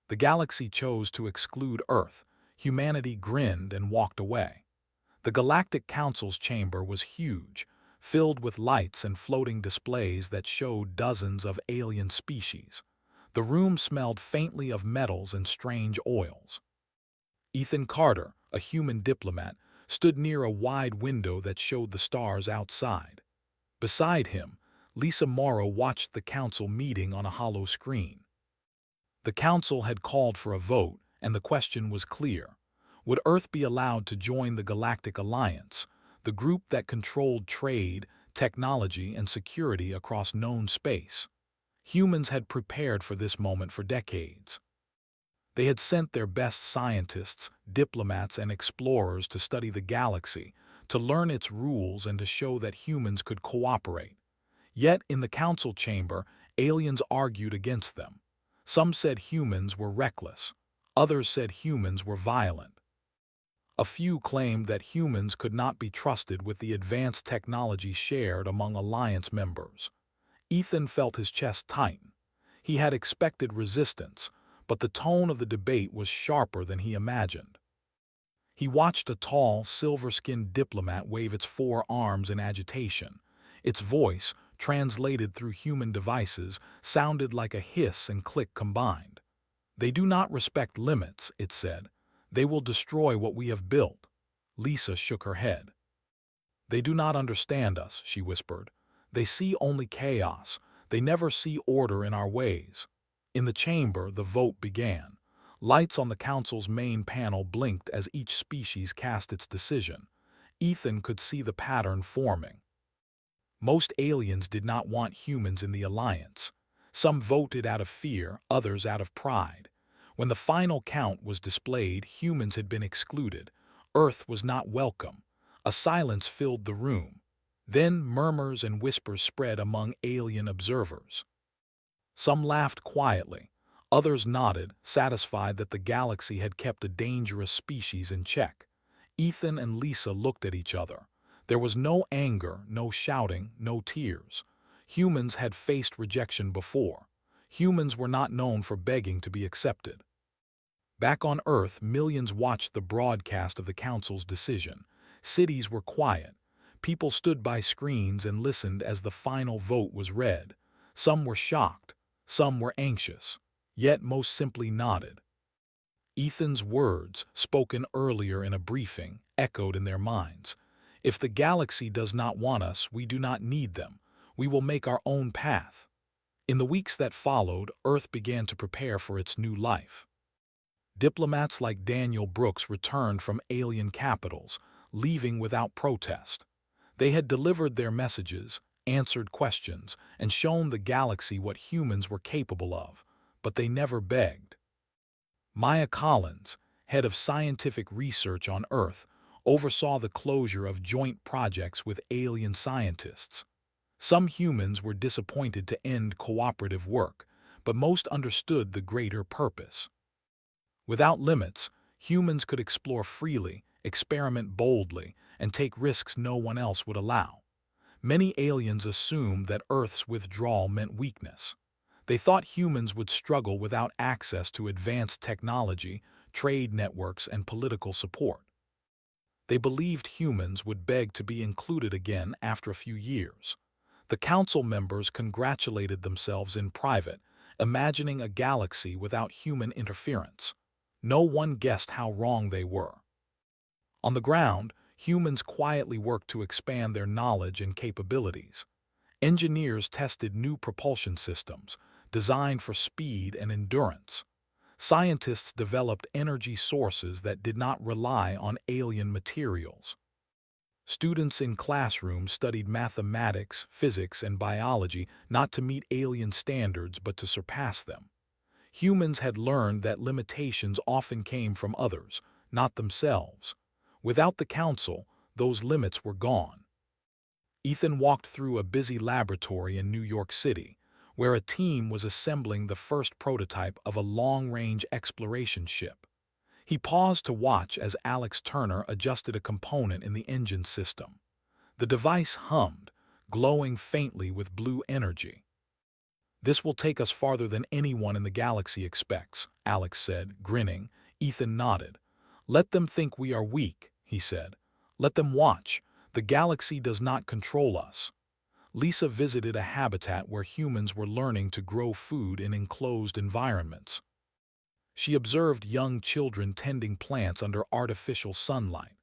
The galaxy chose to exclude Earth. Humanity grinned and walked away. The Galactic Council's chamber was huge, filled with lights and floating displays that showed dozens of alien species. The room smelled faintly of metals and strange oils. Ethan Carter, a human diplomat, stood near a wide window that showed the stars outside. Beside him, Lisa Morrow watched the council meeting on a hollow screen. The council had called for a vote, and the question was clear. Would Earth be allowed to join the Galactic Alliance, the group that controlled trade, technology, and security across known space? Humans had prepared for this moment for decades. They had sent their best scientists, diplomats, and explorers to study the galaxy, to learn its rules and to show that humans could cooperate. Yet, in the council chamber, aliens argued against them. Some said humans were reckless. Others said humans were violent. A few claimed that humans could not be trusted with the advanced technology shared among Alliance members. Ethan felt his chest tighten. He had expected resistance, but the tone of the debate was sharper than he imagined. He watched a tall, silver-skinned diplomat wave its four arms in agitation. Its voice, translated through human devices, sounded like a hiss and click combined. "They do not respect limits," it said. "They will destroy what we have built." Lisa shook her head. "They do not understand us," she whispered. "They see only chaos. They never see order in our ways." In the chamber, the vote began. Lights on the council's main panel blinked as each species cast its decision. Ethan could see the pattern forming. Most aliens did not want humans in the alliance. Some voted out of fear, others out of pride. When the final count was displayed, humans had been excluded. Earth was not welcome. A silence filled the room. Then murmurs and whispers spread among alien observers. Some laughed quietly. Others nodded, satisfied that the galaxy had kept a dangerous species in check. Ethan and Lisa looked at each other. There was no anger, no shouting, no tears. Humans had faced rejection before. Humans were not known for begging to be accepted. Back on Earth, millions watched the broadcast of the Council's decision. Cities were quiet. People stood by screens and listened as the final vote was read. Some were shocked. Some were anxious. Yet most simply nodded. Ethan's words, spoken earlier in a briefing, echoed in their minds. "If the galaxy does not want us, we do not need them. We will make our own path." In the weeks that followed, Earth began to prepare for its new life. Diplomats like Daniel Brooks returned from alien capitals, leaving without protest. They had delivered their messages, answered questions, and shown the galaxy what humans were capable of, but they never begged. Maya Collins, head of scientific research on Earth, oversaw the closure of joint projects with alien scientists. Some humans were disappointed to end cooperative work, but most understood the greater purpose. Without limits, humans could explore freely, experiment boldly, and take risks no one else would allow. Many aliens assumed that Earth's withdrawal meant weakness. They thought humans would struggle without access to advanced technology, trade networks, and political support. They believed humans would beg to be included again after a few years. The council members congratulated themselves in private, imagining a galaxy without human interference. No one guessed how wrong they were. On the ground, humans quietly worked to expand their knowledge and capabilities. Engineers tested new propulsion systems, designed for speed and endurance. Scientists developed energy sources that did not rely on alien materials. Students in classrooms studied mathematics, physics, and biology not to meet alien standards but to surpass them. Humans had learned that limitations often came from others, not themselves. Without the council, those limits were gone. Ethan walked through a busy laboratory in New York City, where a team was assembling the first prototype of a long-range exploration ship. He paused to watch as Alex Turner adjusted a component in the engine system. The device hummed, glowing faintly with blue energy. "This will take us farther than anyone in the galaxy expects," Alex said, grinning. Ethan nodded. "Let them think we are weak," he said. "Let them watch. The galaxy does not control us." Lisa visited a habitat where humans were learning to grow food in enclosed environments. She observed young children tending plants under artificial sunlight.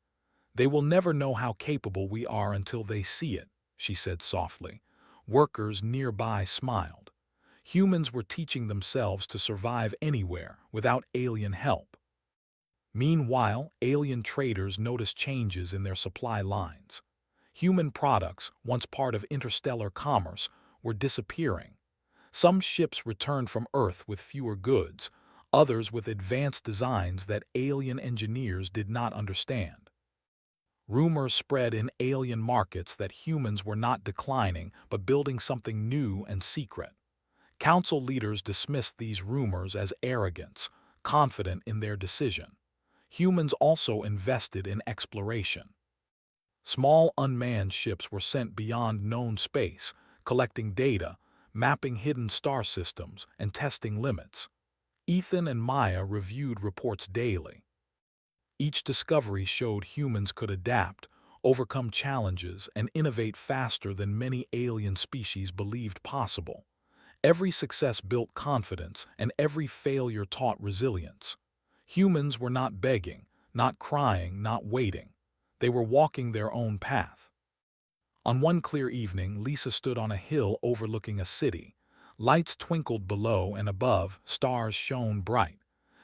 "They will never know how capable we are until they see it," she said softly. Workers nearby smiled. Humans were teaching themselves to survive anywhere without alien help. Meanwhile, alien traders noticed changes in their supply lines. Human products, once part of interstellar commerce, were disappearing. Some ships returned from Earth with fewer goods, others with advanced designs that alien engineers did not understand. Rumors spread in alien markets that humans were not declining but building something new and secret. Council leaders dismissed these rumors as arrogance, confident in their decision. Humans also invested in exploration. Small unmanned ships were sent beyond known space, collecting data, mapping hidden star systems, and testing limits. Ethan and Maya reviewed reports daily. Each discovery showed humans could adapt, overcome challenges, and innovate faster than many alien species believed possible. Every success built confidence, and every failure taught resilience. Humans were not begging, not crying, not waiting. They were walking their own path. On one clear evening, Lisa stood on a hill overlooking a city. Lights twinkled below and above, stars shone bright.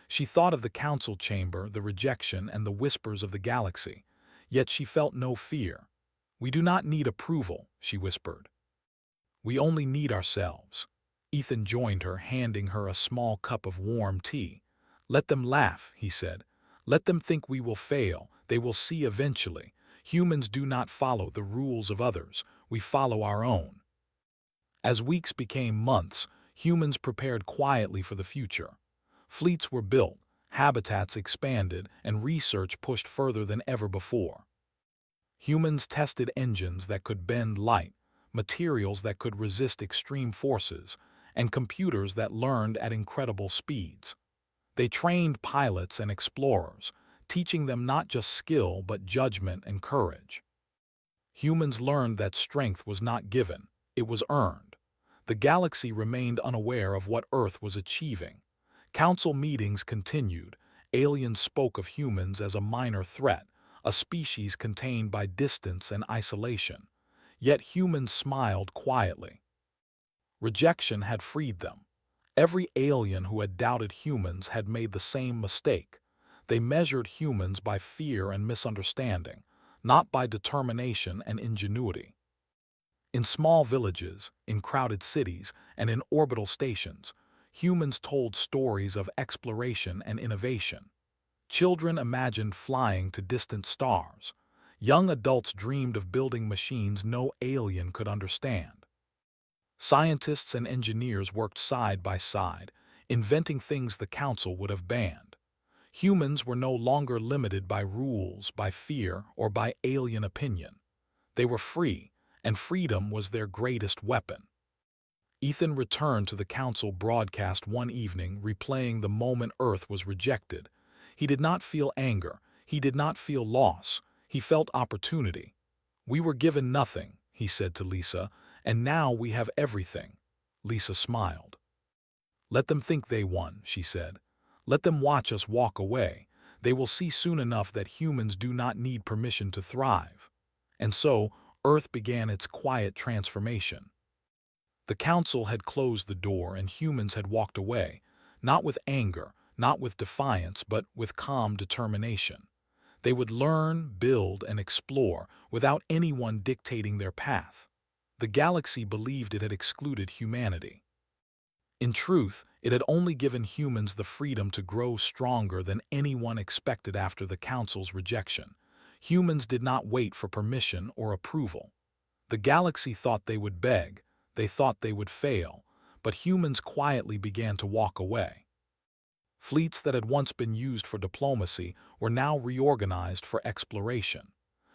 She thought of the council chamber, the rejection, and the whispers of the galaxy. Yet she felt no fear. "We do not need approval," she whispered. "We only need ourselves." Ethan joined her, handing her a small cup of warm tea. "Let them laugh," he said. "Let them think we will fail. They will see eventually. Humans do not follow the rules of others. We follow our own." As weeks became months, humans prepared quietly for the future. Fleets were built, habitats expanded, and research pushed further than ever before. Humans tested engines that could bend light, materials that could resist extreme forces, and computers that learned at incredible speeds. They trained pilots and explorers, teaching them not just skill but judgment and courage. Humans learned that strength was not given, it was earned. The galaxy remained unaware of what Earth was achieving. Council meetings continued. Aliens spoke of humans as a minor threat, a species contained by distance and isolation. Yet humans smiled quietly. Rejection had freed them. Every alien who had doubted humans had made the same mistake. They measured humans by fear and misunderstanding, not by determination and ingenuity. In small villages, in crowded cities, and in orbital stations, humans told stories of exploration and innovation. Children imagined flying to distant stars. Young adults dreamed of building machines no alien could understand. Scientists and engineers worked side by side, inventing things the council would have banned. Humans were no longer limited by rules, by fear, or by alien opinion. They were free, and freedom was their greatest weapon. Ethan returned to the council broadcast one evening, replaying the moment Earth was rejected. He did not feel anger. He did not feel loss. He felt opportunity. "We were given nothing," he said to Lisa, "and now we have everything." Lisa smiled. "Let them think they won," she said. "Let them watch us walk away. They will see soon enough that humans do not need permission to thrive." And so, Earth began its quiet transformation. The council had closed the door and humans had walked away, not with anger, not with defiance, but with calm determination. They would learn, build, and explore without anyone dictating their path. The galaxy believed it had excluded humanity. In truth, it had only given humans the freedom to grow stronger than anyone expected after the council's rejection. Humans did not wait for permission or approval. The galaxy thought they would beg, they thought they would fail, but humans quietly began to walk away. Fleets that had once been used for diplomacy were now reorganized for exploration.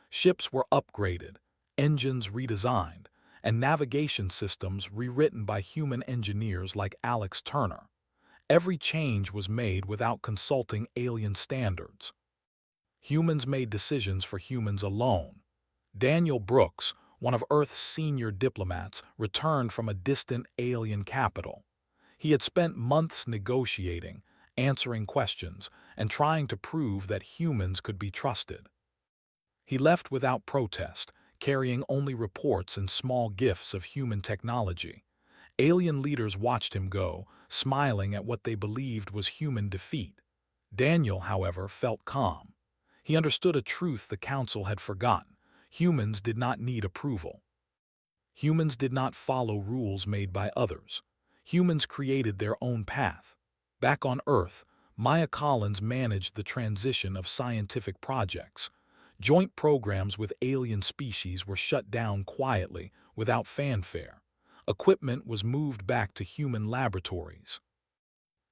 Ships were upgraded, engines redesigned, and navigation systems rewritten by human engineers like Alex Turner. Every change was made without consulting alien standards. Humans made decisions for humans alone. Daniel Brooks, one of Earth's senior diplomats, returned from a distant alien capital. He had spent months negotiating, answering questions, and trying to prove that humans could be trusted. He left without protest, carrying only reports and small gifts of human technology. Alien leaders watched him go, smiling at what they believed was human defeat. Daniel, however, felt calm. He understood a truth the Council had forgotten. Humans did not need approval. Humans did not follow rules made by others. Humans created their own path. Back on Earth, Maya Collins managed the transition of scientific projects. Joint programs with alien species were shut down quietly, without fanfare. Equipment was moved back to human laboratories.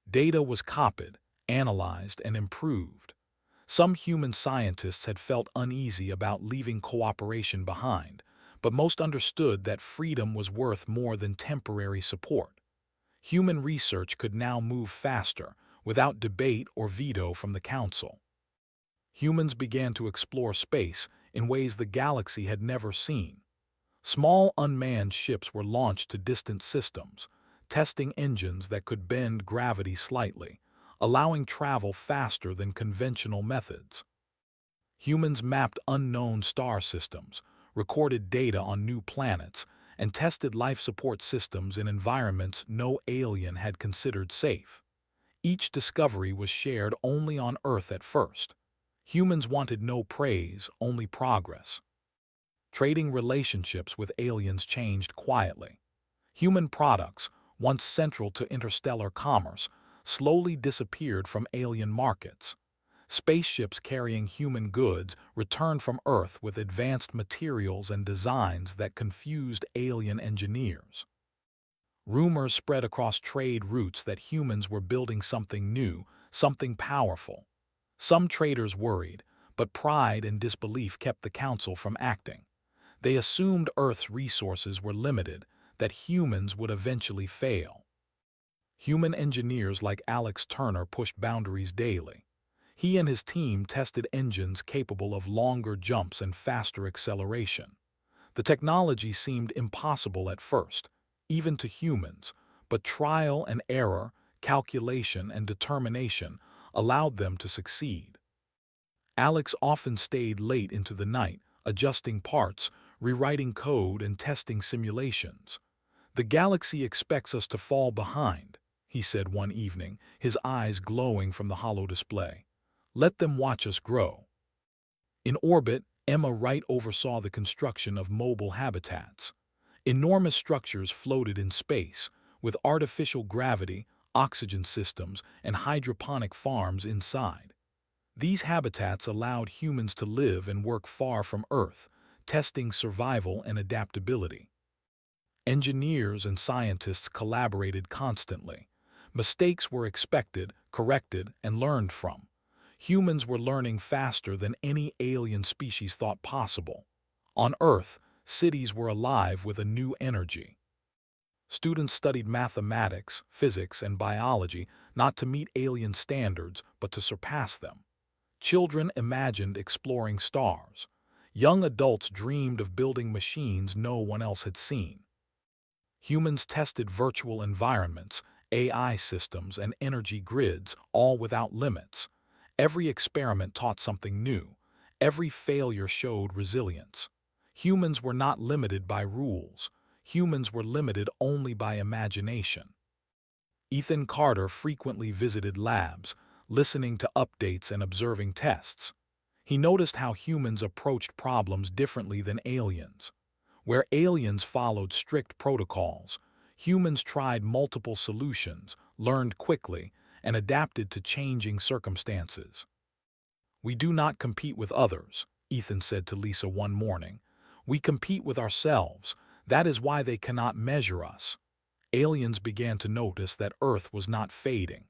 Data was copied, analyzed, and improved. Some human scientists had felt uneasy about leaving cooperation behind, but most understood that freedom was worth more than temporary support. Human research could now move faster, without debate or veto from the Council. Humans began to explore space in ways the galaxy had never seen. Small unmanned ships were launched to distant systems, testing engines that could bend gravity slightly, allowing travel faster than conventional methods. Humans mapped unknown star systems, recorded data on new planets, and tested life support systems in environments no alien had considered safe. Each discovery was shared only on Earth at first. Humans wanted no praise, only progress. Trading relationships with aliens changed quietly. Human products, once central to interstellar commerce, slowly disappeared from alien markets. Spaceships carrying human goods returned from Earth with advanced materials and designs that confused alien engineers. Rumors spread across trade routes that humans were building something new, something powerful. Some traders worried, but pride and disbelief kept the Council from acting. They assumed Earth's resources were limited, that humans would eventually fail. Human engineers like Alex Turner pushed boundaries daily. He and his team tested engines capable of longer jumps and faster acceleration. The technology seemed impossible at first, even to humans, but trial and error, calculation and determination allowed them to succeed. Alex often stayed late into the night, adjusting parts, rewriting code, and testing simulations. "The galaxy expects us to fall behind," he said one evening, his eyes glowing from the hollow display. "Let them watch us grow." In orbit, Emma Wright oversaw the construction of mobile habitats. Enormous structures floated in space, with artificial gravity, oxygen systems, and hydroponic farms inside. These habitats allowed humans to live and work far from Earth, testing survival and adaptability. Engineers and scientists collaborated constantly. Mistakes were expected, corrected, and learned from. Humans were learning faster than any alien species thought possible. On Earth, cities were alive with a new energy. Students studied mathematics, physics, and biology not to meet alien standards, but to surpass them. Children imagined exploring stars. Young adults dreamed of building machines no one else had seen. Humans tested virtual environments, AI systems, and energy grids, all without limits. Every experiment taught something new. Every failure showed resilience. Humans were not limited by rules. Humans were limited only by imagination. Ethan Carter frequently visited labs, listening to updates and observing tests. He noticed how humans approached problems differently than aliens. Where aliens followed strict protocols, humans tried multiple solutions, learned quickly, and adapted to changing circumstances. "We do not compete with others," Ethan said to Lisa one morning. "We compete with ourselves. That is why they cannot measure us." Aliens began to notice that Earth was not fading.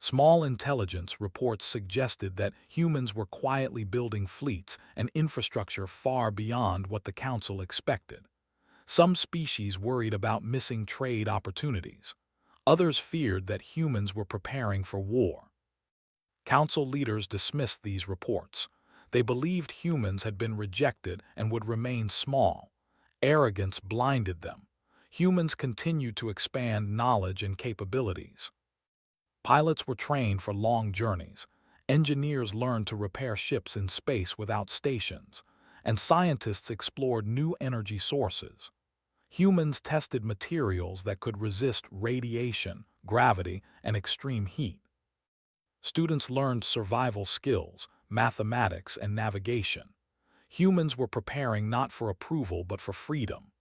Small intelligence reports suggested that humans were quietly building fleets and infrastructure far beyond what the Council expected. Some species worried about missing trade opportunities. Others feared that humans were preparing for war. Council leaders dismissed these reports. They believed humans had been rejected and would remain small. Arrogance blinded them. Humans continued to expand knowledge and capabilities. Pilots were trained for long journeys. Engineers learned to repair ships in space without stations. And scientists explored new energy sources. Humans tested materials that could resist radiation, gravity, and extreme heat. Students learned survival skills, mathematics, and navigation. Humans were preparing not for approval but for freedom.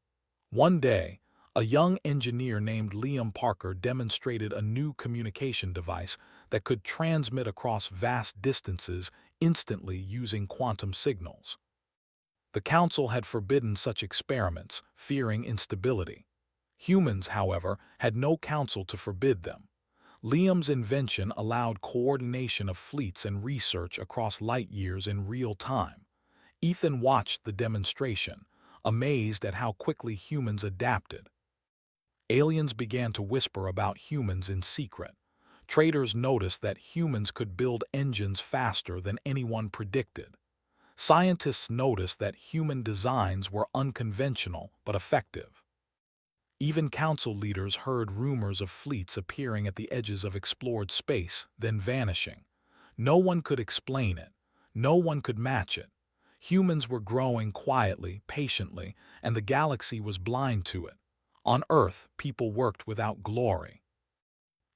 One day, a young engineer named Liam Parker demonstrated a new communication device that could transmit across vast distances instantly using quantum signals. The Council had forbidden such experiments, fearing instability. Humans, however, had no council to forbid them. Liam's invention allowed coordination of fleets and research across light years in real time. Ethan watched the demonstration, amazed at how quickly humans adapted. Aliens began to whisper about humans in secret. Traders noticed that humans could build engines faster than anyone predicted. Scientists noticed that human designs were unconventional but effective. Even council leaders heard rumors of fleets appearing at the edges of explored space, then vanishing. No one could explain it. No one could match it. Humans were growing quietly, patiently, and the galaxy was blind to it. On Earth, people worked without glory.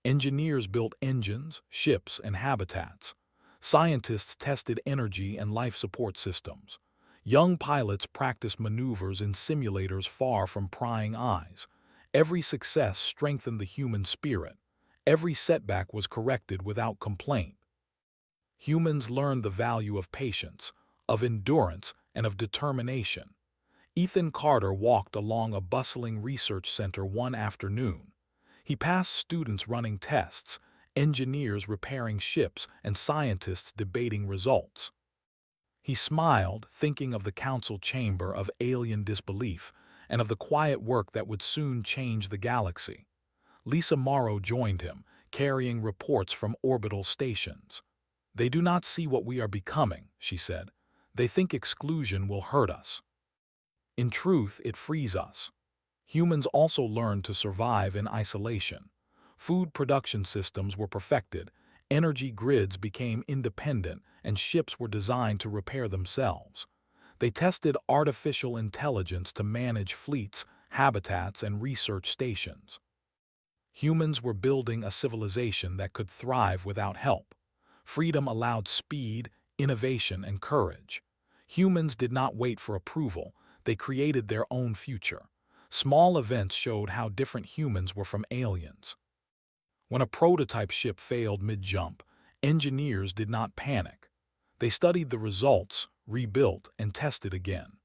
Engineers built engines, ships, and habitats. Scientists tested energy and life support systems. Young pilots practiced maneuvers in simulators far from prying eyes. Every success strengthened the human spirit. Every setback was corrected without complaint. Humans learned the value of patience, of endurance, and of determination. Ethan Carter walked along a bustling research center one afternoon. He passed students running tests, engineers repairing ships, and scientists debating results. He smiled, thinking of the council chamber of alien disbelief and of the quiet work that would soon change the galaxy. Lisa Morrow joined him, carrying reports from orbital stations. "They do not see what we are becoming," she said. "They think exclusion will hurt us. In truth, it frees us." Humans also learned to survive in isolation. Food production systems were perfected, energy grids became independent, and ships were designed to repair themselves. They tested artificial intelligence to manage fleets, habitats, and research stations. Humans were building a civilization that could thrive without help. Freedom allowed speed, innovation, and courage. Humans did not wait for approval. They created their own future. Small events showed how different humans were from aliens. When a prototype ship failed mid-jump, engineers did not panic. They studied the results, rebuilt, and tested again.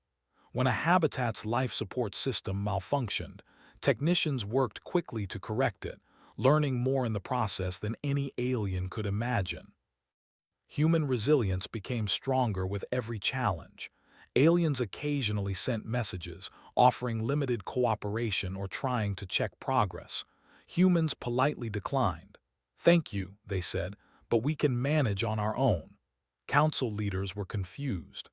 When a habitat's life support system malfunctioned, technicians worked quickly to correct it, learning more in the process than any alien could imagine. Human resilience became stronger with every challenge. Aliens occasionally sent messages, offering limited cooperation or trying to check progress. Humans politely declined. "Thank you," they said, "but we can manage on our own." Council leaders were confused.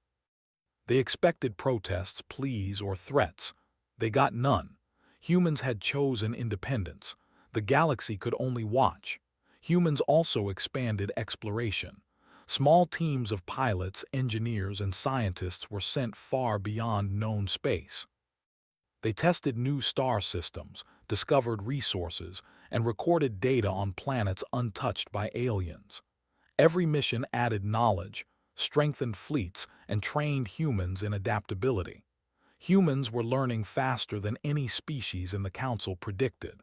They expected protests, pleas, or threats. They got none. Humans had chosen independence. The galaxy could only watch. Humans also expanded exploration. Small teams of pilots, engineers, and scientists were sent far beyond known space. They tested new star systems, discovered resources, and recorded data on planets untouched by aliens. Every mission added knowledge, strengthened fleets, and trained humans in adaptability. Humans were learning faster than any species in the Council predicted.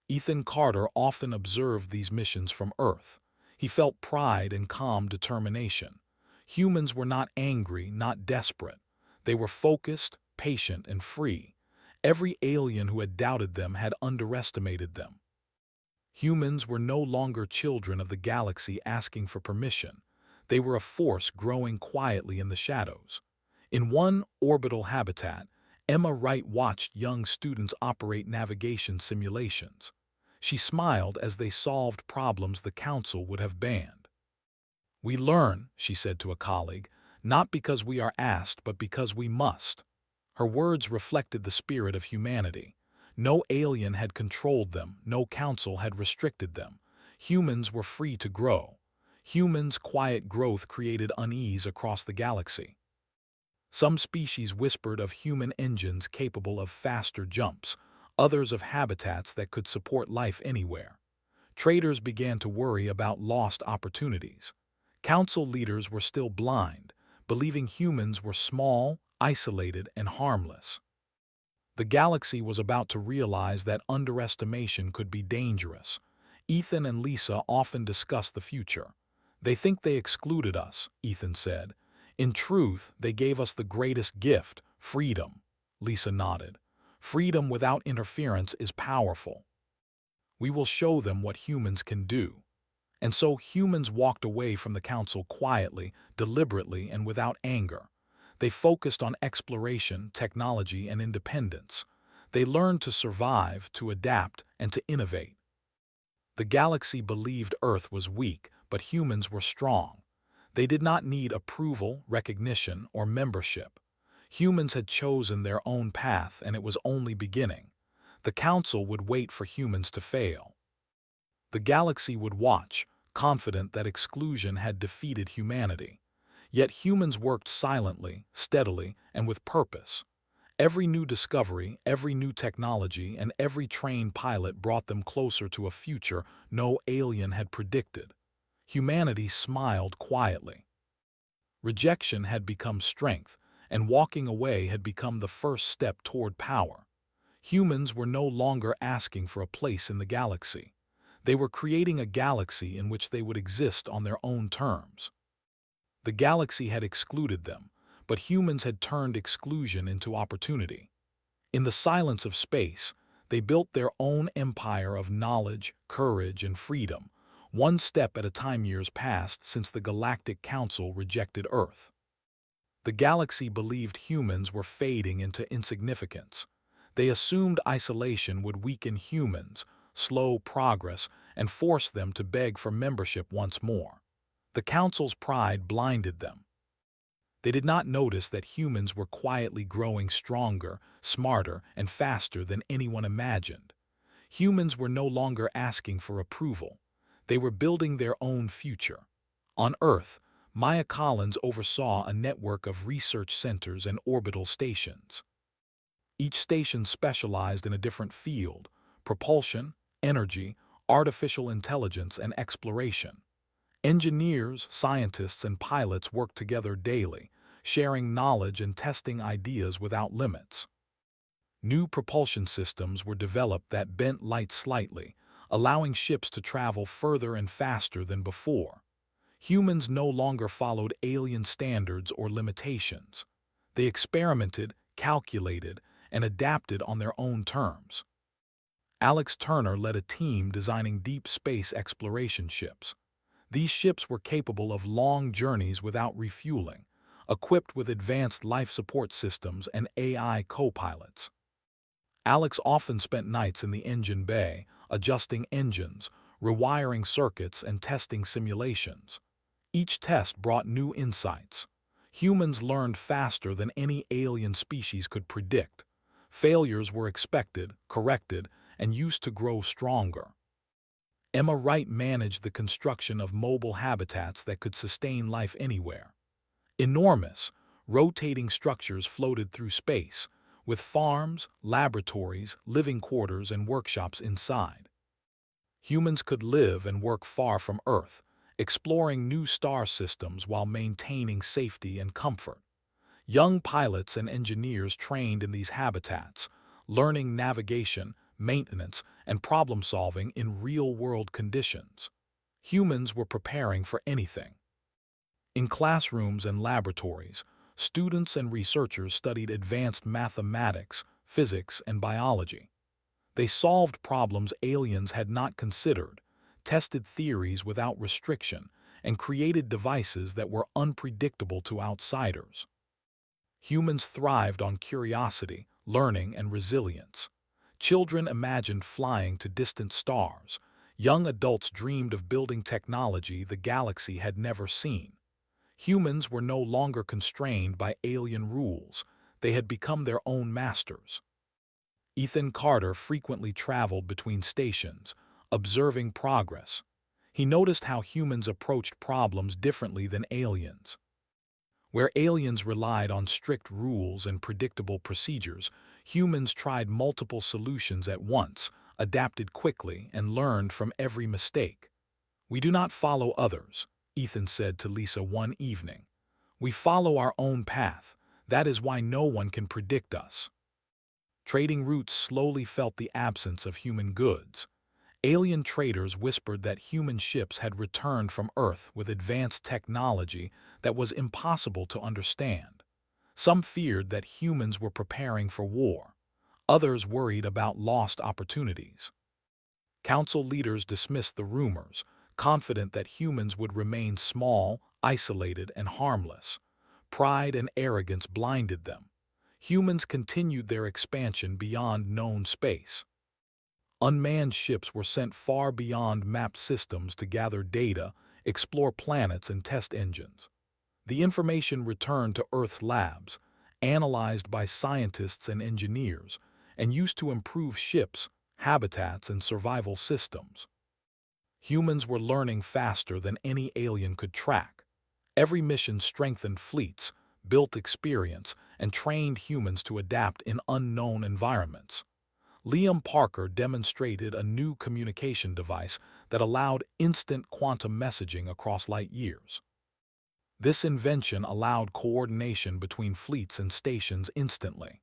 Ethan Carter often observed these missions from Earth. He felt pride and calm determination. Humans were not angry, not desperate. They were focused, patient, and free. Every alien who had doubted them had underestimated them. Humans were no longer children of the galaxy asking for permission. They were a force growing quietly in the shadows. In one orbital habitat, Emma Wright watched young students operate navigation simulations. She smiled as they solved problems the council would have banned. "We learn," she said to a colleague, "not because we are asked, but because we must." Her words reflected the spirit of humanity. No alien had controlled them, no council had restricted them. Humans were free to grow. Humans' quiet growth created unease across the galaxy. Some species whispered of human engines capable of faster jumps, others of habitats that could support life anywhere. Traders began to worry about lost opportunities. Council leaders were still blind, believing humans were small, isolated, and harmless. The galaxy was about to realize that underestimation could be dangerous. Ethan and Lisa often discuss the future. "They think they excluded us," Ethan said. "In truth, they gave us the greatest gift, freedom." Lisa nodded. "Freedom without interference is powerful. We will show them what humans can do." And so humans walked away from the council quietly, deliberately, and without anger. They focused on exploration, technology, and independence. They learned to survive, to adapt, and to innovate. The galaxy believed Earth was weak, but humans were strong. They did not need approval, recognition, or membership. Humans had chosen their own path, and it was only beginning. The council would wait for humans to fail. The galaxy would watch, confident that exclusion had defeated humanity. Yet humans worked silently, steadily, and with purpose. Every new discovery, every new technology, and every trained pilot brought them closer to a future no alien had predicted. Humanity smiled quietly. Rejection had become strength, and walking away had become the first step toward power. Humans were no longer asking for a place in the galaxy. They were creating a galaxy in which they would exist on their own terms. The galaxy had excluded them, but humans had turned exclusion into opportunity. In the silence of space, they built their own empire of knowledge, courage, and freedom, one step at a time. Years passed since the Galactic Council rejected Earth. The galaxy believed humans were fading into insignificance. They assumed isolation would weaken humans, slow progress, and force them to beg for membership once more. The Council's pride blinded them. They did not notice that humans were quietly growing stronger, smarter, and faster than anyone imagined. Humans were no longer asking for approval. They were building their own future. On Earth, Maya Collins oversaw a network of research centers and orbital stations. Each station specialized in a different field: propulsion, energy, artificial intelligence, and exploration. Engineers, scientists, and pilots worked together daily, sharing knowledge and testing ideas without limits. New propulsion systems were developed that bent light slightly, allowing ships to travel further and faster than before. Humans no longer followed alien standards or limitations. They experimented, calculated, and adapted on their own terms. Alex Turner led a team designing deep space exploration ships. These ships were capable of long journeys without refueling, equipped with advanced life support systems and AI co-pilots. Alex often spent nights in the engine bay, adjusting engines, rewiring circuits, and testing simulations. Each test brought new insights. Humans learned faster than any alien species could predict. Failures were expected, corrected, and used to grow stronger. Emma Wright managed the construction of mobile habitats that could sustain life anywhere. Enormous, rotating structures floated through space, with farms, laboratories, living quarters, and workshops inside. Humans could live and work far from Earth, exploring new star systems while maintaining safety and comfort. Young pilots and engineers trained in these habitats, learning navigation, maintenance, and problem-solving in real-world conditions. Humans were preparing for anything. In classrooms and laboratories, students and researchers studied advanced mathematics, physics, and biology. They solved problems aliens had not considered, tested theories without restriction, and created devices that were unpredictable to outsiders. Humans thrived on curiosity, learning, and resilience. Children imagined flying to distant stars. Young adults dreamed of building technology the galaxy had never seen. Humans were no longer constrained by alien rules. They had become their own masters. Ethan Carter frequently traveled between stations, observing progress. He noticed how humans approached problems differently than aliens. Where aliens relied on strict rules and predictable procedures, humans tried multiple solutions at once, adapted quickly, and learned from every mistake. "We do not follow others," Ethan said to Lisa one evening. "We follow our own path. That is why no one can predict us." Trading routes slowly felt the absence of human goods. Alien traders whispered that human ships had returned from Earth with advanced technology that was impossible to understand. Some feared that humans were preparing for war. Others worried about lost opportunities. Council leaders dismissed the rumors, confident that humans would remain small, isolated, and harmless. Pride and arrogance blinded them. Humans continued their expansion beyond known space. Unmanned ships were sent far beyond mapped systems to gather data, explore planets, and test engines. The information returned to Earth's labs, analyzed by scientists and engineers, and used to improve ships, habitats, and survival systems. Humans were learning faster than any alien could track. Every mission strengthened fleets, built experience, and trained humans to adapt in unknown environments. Liam Parker demonstrated a new communication device that allowed instant quantum messaging across light years. This invention allowed coordination between fleets and stations instantly.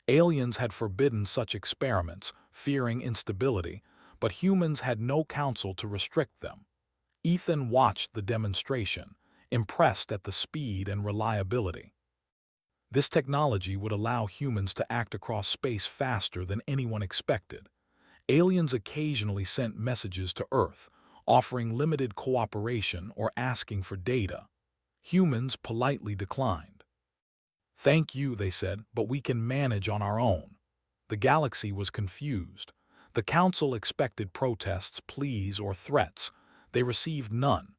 Aliens had forbidden such experiments, fearing instability, but humans had no counsel to restrict them. Ethan watched the demonstration, impressed at the speed and reliability. This technology would allow humans to act across space faster than anyone expected. Aliens occasionally sent messages to Earth, offering limited cooperation or asking for data. Humans politely declined. "Thank you," they said, "but we can manage on our own." The galaxy was confused. The Council expected protests, pleas, or threats. They received none.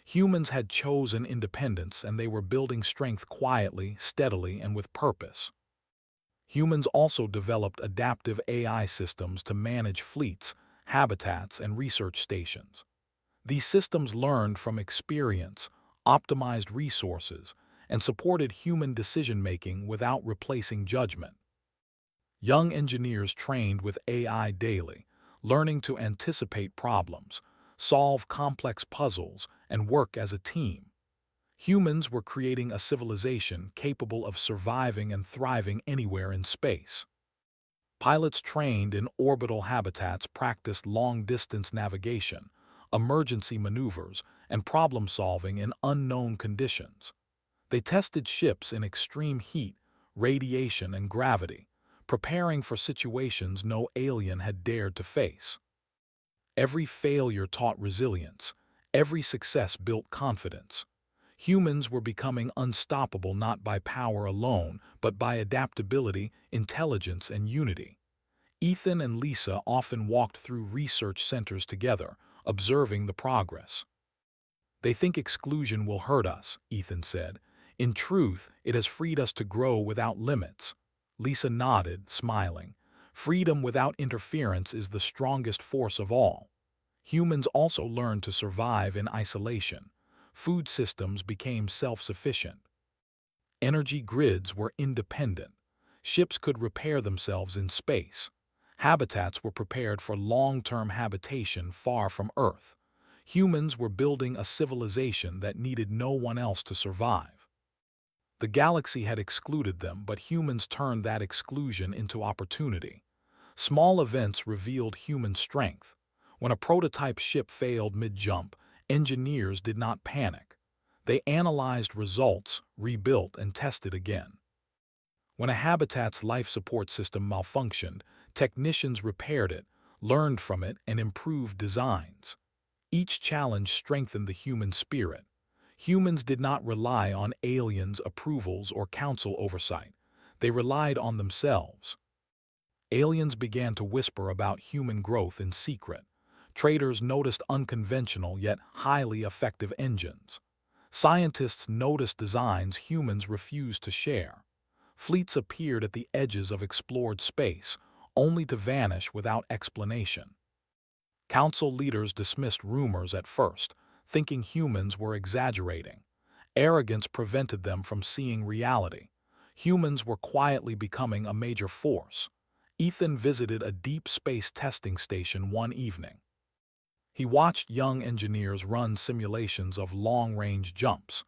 Humans had chosen independence, and they were building strength quietly, steadily, and with purpose. Humans also developed adaptive AI systems to manage fleets, habitats, and research stations. These systems learned from experience, optimized resources, and supported human decision-making without replacing judgment. Young engineers trained with AI daily, learning to anticipate problems, solve complex puzzles, and work as a team. Humans were creating a civilization capable of surviving and thriving anywhere in space. Pilots trained in orbital habitats practiced long-distance navigation, emergency maneuvers, and problem-solving in unknown conditions. They tested ships in extreme heat, radiation, and gravity, preparing for situations no alien had dared to face. Every failure taught resilience. Every success built confidence. Humans were becoming unstoppable not by power alone, but by adaptability, intelligence, and unity. Ethan and Lisa often walked through research centers together, observing the progress. "They think exclusion will hurt us," Ethan said. "In truth, it has freed us to grow without limits." Lisa nodded, smiling. "Freedom without interference is the strongest force of all." Humans also learned to survive in isolation. Food systems became self-sufficient. Energy grids were independent. Ships could repair themselves in space. Habitats were prepared for long-term habitation far from Earth. Humans were building a civilization that needed no one else to survive. The galaxy had excluded them, but humans turned that exclusion into opportunity. Small events revealed human strength. When a prototype ship failed mid-jump, engineers did not panic. They analyzed results, rebuilt, and tested again. When a habitat's life support system malfunctioned, technicians repaired it, learned from it, and improved designs. Each challenge strengthened the human spirit. Humans did not rely on aliens' approvals or council oversight. They relied on themselves. Aliens began to whisper about human growth in secret. Traders noticed unconventional yet highly effective engines. Scientists noticed designs humans refused to share. Fleets appeared at the edges of explored space, only to vanish without explanation. Council leaders dismissed rumors at first, thinking humans were exaggerating. Arrogance prevented them from seeing reality. Humans were quietly becoming a major force. Ethan visited a deep space testing station one evening. He watched young engineers run simulations of long-range jumps.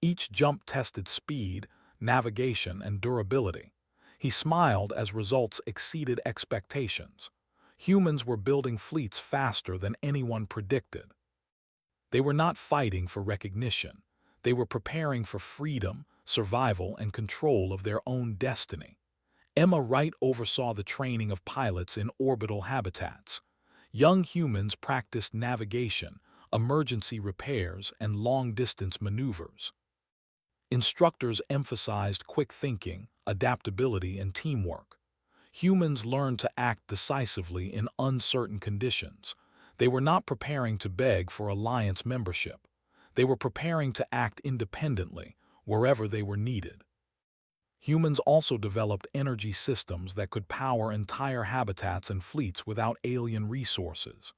Each jump tested speed, navigation, and durability. He smiled as results exceeded expectations. Humans were building fleets faster than anyone predicted. They were not fighting for recognition. They were preparing for freedom, survival, and control of their own destiny. Emma Wright oversaw the training of pilots in orbital habitats. Young humans practiced navigation, emergency repairs, and long-distance maneuvers. Instructors emphasized quick thinking, adaptability, and teamwork. Humans learned to act decisively in uncertain conditions. They were not preparing to beg for alliance membership. They were preparing to act independently, wherever they were needed. Humans also developed energy systems that could power entire habitats and fleets without alien resources.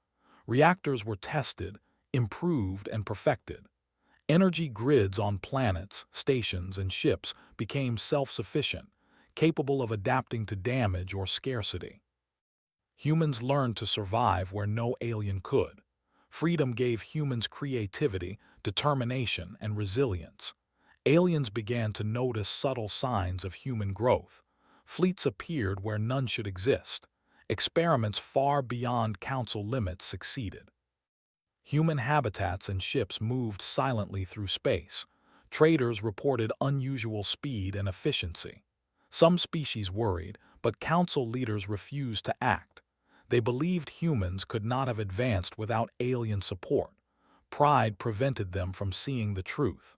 Reactors were tested, improved, and perfected. Energy grids on planets, stations, and ships became self-sufficient, capable of adapting to damage or scarcity. Humans learned to survive where no alien could. Freedom gave humans creativity, determination, and resilience. Aliens began to notice subtle signs of human growth. Fleets appeared where none should exist. Experiments far beyond council limits succeeded. Human habitats and ships moved silently through space. Traders reported unusual speed and efficiency. Some species worried, but council leaders refused to act. They believed humans could not have advanced without alien support. Pride prevented them from seeing the truth.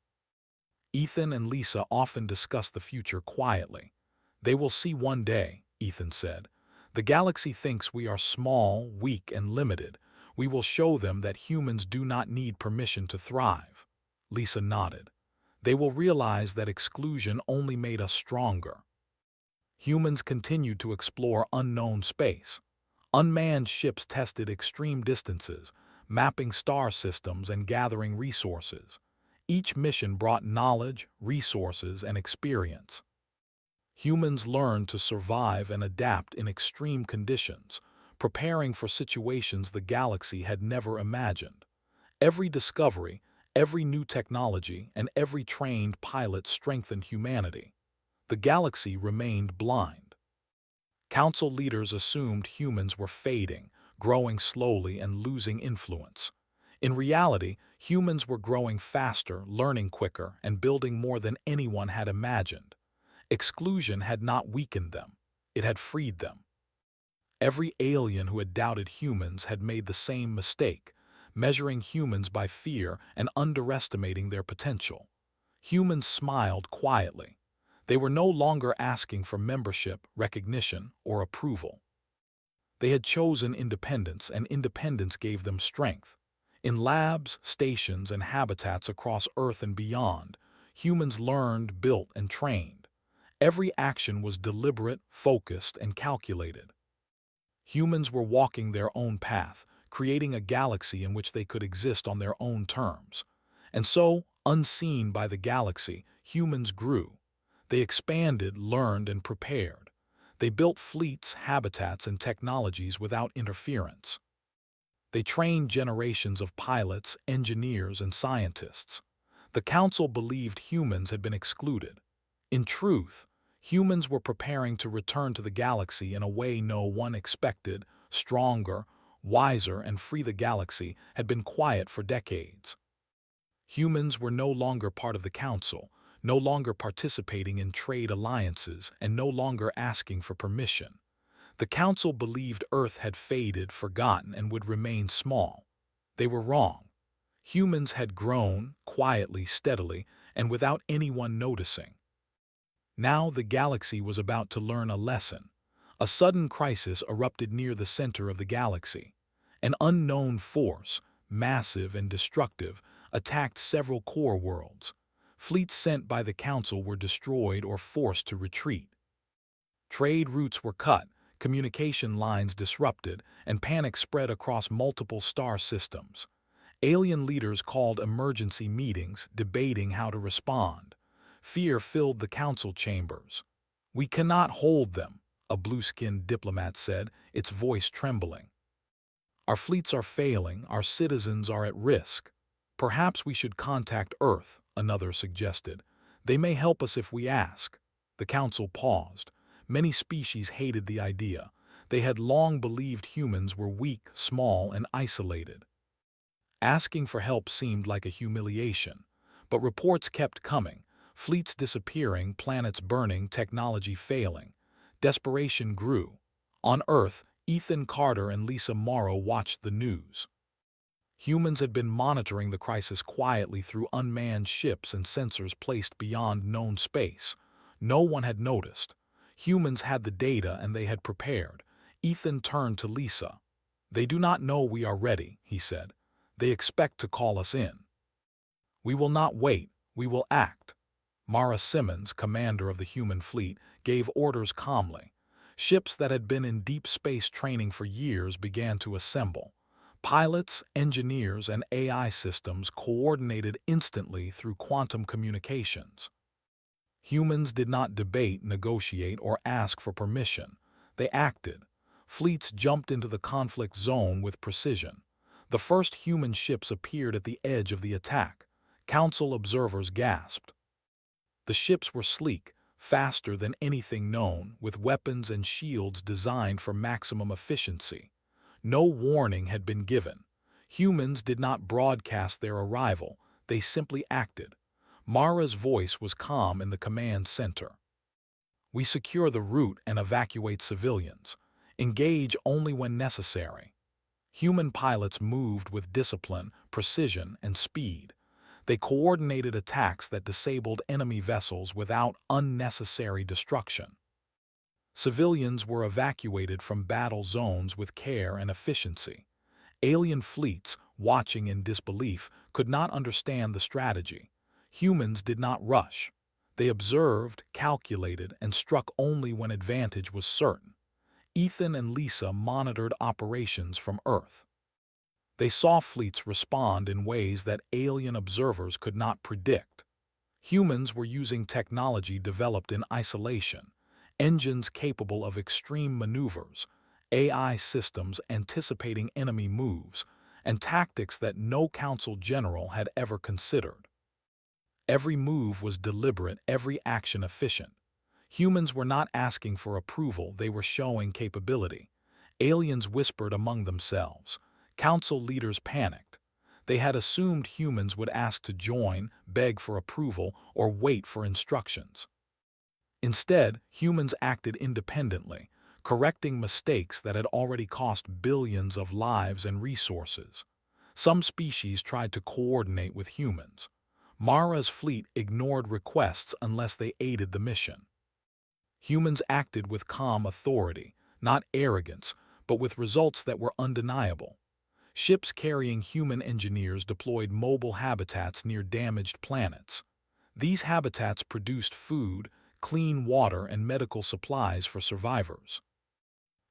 Ethan and Lisa often discuss the future quietly. "They will see one day," Ethan said. "The galaxy thinks we are small, weak, and limited. We will show them that humans do not need permission to thrive." Lisa nodded. "They will realize that exclusion only made us stronger." Humans continued to explore unknown space. Unmanned ships tested extreme distances, mapping star systems and gathering resources. Each mission brought knowledge, resources, and experience. Humans learned to survive and adapt in extreme conditions, preparing for situations the galaxy had never imagined. Every discovery, every new technology, and every trained pilot strengthened humanity. The galaxy remained blind. Council leaders assumed humans were fading, growing slowly and losing influence. In reality, humans were growing faster, learning quicker, and building more than anyone had imagined. Exclusion had not weakened them. It had freed them. Every alien who had doubted humans had made the same mistake, measuring humans by fear and underestimating their potential. Humans smiled quietly. They were no longer asking for membership, recognition, or approval. They had chosen independence, and independence gave them strength. In labs, stations, and habitats across Earth and beyond, humans learned, built, and trained. Every action was deliberate, focused, and calculated. Humans were walking their own path, creating a galaxy in which they could exist on their own terms. And so, unseen by the galaxy, humans grew. They expanded, learned, and prepared. They built fleets, habitats, and technologies without interference. They trained generations of pilots, engineers, and scientists. The Council believed humans had been excluded. In truth, humans were preparing to return to the galaxy in a way no one expected, stronger, wiser, and free. The galaxy had been quiet for decades. Humans were no longer part of the Council, no longer participating in trade alliances, and no longer asking for permission. The Council believed Earth had faded, forgotten, and would remain small. They were wrong. Humans had grown, quietly, steadily, and without anyone noticing. Now the galaxy was about to learn a A sudden crisis erupted near the center of the galaxy. An unknown force, massive and destructive, attacked several core worlds. Fleets sent by the Council were destroyed or forced to retreat. Trade routes were cut, communication lines disrupted, and panic spread across multiple star systems. Alien leaders called emergency meetings, debating how to respond. Fear filled the council chambers. "We cannot hold them," a blue-skinned diplomat said, its voice trembling. "Our fleets are failing, our citizens are at risk. Perhaps we should contact Earth," another suggested. "They may help us if we ask." The council paused. Many species hated the idea. They had long believed humans were weak, small, and isolated. Asking for help seemed like a humiliation. But reports kept coming. Fleets disappearing, planets burning, technology failing. Desperation grew. On Earth, Ethan Carter and Lisa Morrow watched the news. Humans had been monitoring the crisis quietly through unmanned ships and sensors placed beyond known space. No one had noticed. Humans had the data and they had prepared. Ethan turned to Lisa. "They do not know we are ready," he said. "They expect to call us in." "We will not wait, we will act." Mara Simmons, commander of the human fleet, gave orders calmly. Ships that had been in deep space training for years began to assemble. Pilots, engineers, and AI systems coordinated instantly through quantum communications. Humans did not debate, negotiate, or ask for permission. They acted. Fleets jumped into the conflict zone with precision. The first human ships appeared at the edge of the attack. Council observers gasped. The ships were sleek, faster than anything known, with weapons and shields designed for maximum efficiency. No warning had been given. Humans did not broadcast their arrival, they simply acted. Mara's voice was calm in the command center. "We secure the route and evacuate civilians. Engage only when necessary." Human pilots moved with discipline, precision, and speed. They coordinated attacks that disabled enemy vessels without unnecessary destruction. Civilians were evacuated from battle zones with care and efficiency. Alien fleets, watching in disbelief, could not understand the strategy. Humans did not rush. They observed, calculated, and struck only when advantage was certain. Ethan and Lisa monitored operations from Earth. They saw fleets respond in ways that alien observers could not predict. Humans were using technology developed in isolation, engines capable of extreme maneuvers, AI systems anticipating enemy moves, and tactics that no council general had ever considered. Every move was deliberate, every action efficient. Humans were not asking for approval, they were showing capability. Aliens whispered among themselves. Council leaders panicked. They had assumed humans would ask to join, beg for approval, or wait for instructions. Instead, humans acted independently, correcting mistakes that had already cost billions of lives and resources. Some species tried to coordinate with humans. Mara's fleet ignored requests unless they aided the mission. Humans acted with calm authority, not arrogance, but with results that were undeniable. Ships carrying human engineers deployed mobile habitats near damaged planets. These habitats produced food, clean water, and medical supplies for survivors.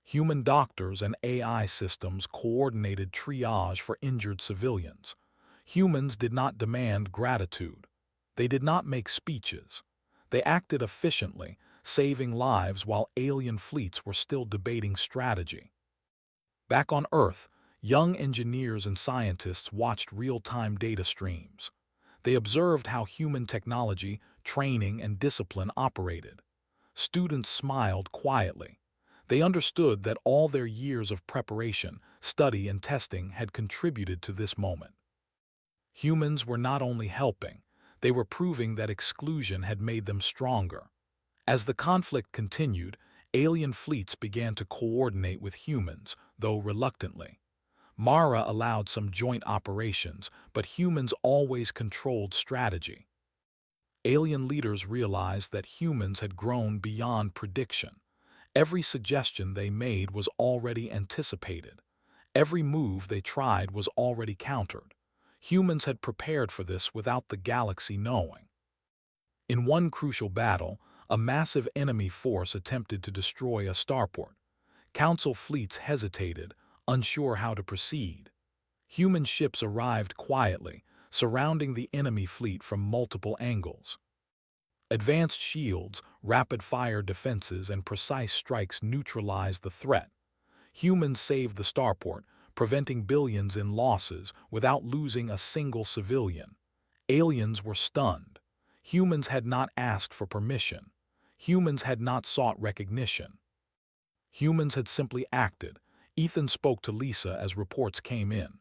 Human doctors and AI systems coordinated triage for injured civilians. Humans did not demand gratitude. They did not make speeches. They acted efficiently, saving lives while alien fleets were still debating strategy. Back on Earth, young engineers and scientists watched real-time data streams. They observed how human technology, training, and discipline operated. Students smiled quietly. They understood that all their years of preparation, study, and testing had contributed to this moment. Humans were not only helping, they were proving that exclusion had made them stronger. As the conflict continued, alien fleets began to coordinate with humans, though reluctantly. Mara allowed some joint operations, but humans always controlled strategy. Alien leaders realized that humans had grown beyond prediction. Every suggestion they made was already anticipated. Every move they tried was already countered. Humans had prepared for this without the galaxy knowing. In one crucial battle, a massive enemy force attempted to destroy a starport. Council fleets hesitated, unsure how to proceed. Human ships arrived quietly, surrounding the enemy fleet from multiple angles. Advanced shields, rapid-fire defenses, and precise strikes neutralized the threat. Humans saved the starport, preventing billions in losses without losing a single civilian. Aliens were stunned. Humans had not asked for permission. Humans had not sought recognition. Humans had simply acted. Ethan spoke to Lisa as reports came in.